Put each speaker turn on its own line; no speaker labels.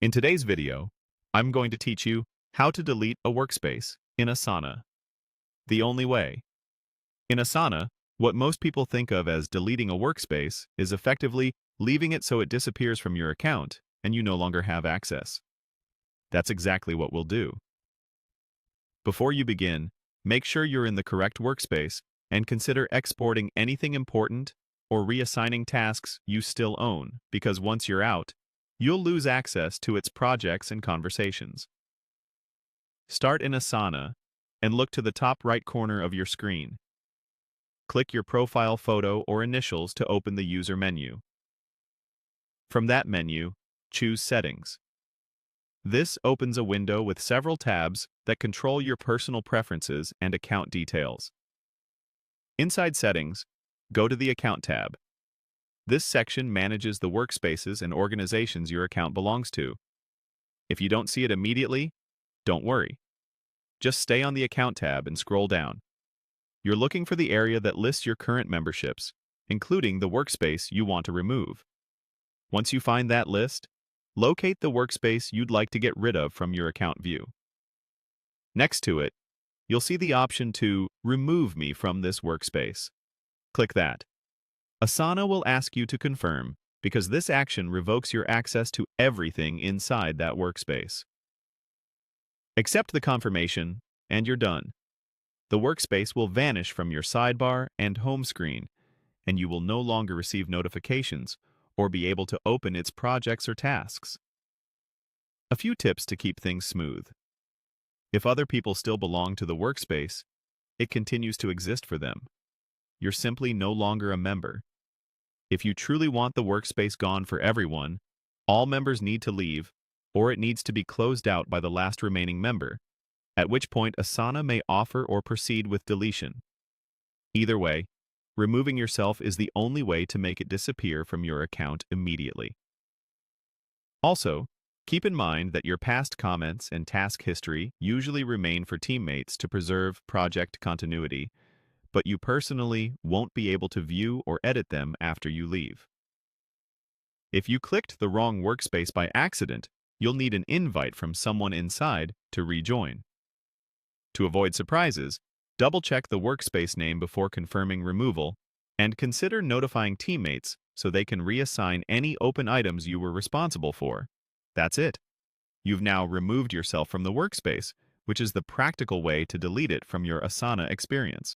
In today's video, I'm going to teach you how to delete a workspace in Asana. The only way. In Asana, what most people think of as deleting a workspace is effectively leaving it so it disappears from your account and you no longer have access. That's exactly what we'll do. Before you begin, make sure you're in the correct workspace and consider exporting anything important or reassigning tasks you still own, because once you're out, you'll lose access to its projects and conversations. Start in Asana and look to the top right corner of your screen. Click your profile photo or initials to open the user menu. From that menu, choose Settings. This opens a window with several tabs that control your personal preferences and account details. Inside Settings, go to the Account tab. This section manages the workspaces and organizations your account belongs to. If you don't see it immediately, don't worry. Just stay on the Account tab and scroll down. You're looking for the area that lists your current memberships, including the workspace you want to remove. Once you find that list, locate the workspace you'd like to get rid of from your account view. Next to it, you'll see the option to Remove me from this workspace. Click that. Asana will ask you to confirm, because this action revokes your access to everything inside that workspace. Accept the confirmation, and you're done. The workspace will vanish from your sidebar and home screen, and you will no longer receive notifications or be able to open its projects or tasks. A few tips to keep things smooth. If other people still belong to the workspace, it continues to exist for them. You're simply no longer a member. If you truly want the workspace gone for everyone, all members need to leave, or it needs to be closed out by the last remaining member, at which point Asana may offer or proceed with deletion. Either way, removing yourself is the only way to make it disappear from your account immediately. Also, keep in mind that your past comments and task history usually remain for teammates to preserve project continuity, but you personally won't be able to view or edit them after you leave. If you clicked the wrong workspace by accident, you'll need an invite from someone inside to rejoin. To avoid surprises, double-check the workspace name before confirming removal, and consider notifying teammates so they can reassign any open items you were responsible for. That's it. You've now removed yourself from the workspace, which is the practical way to delete it from your Asana experience.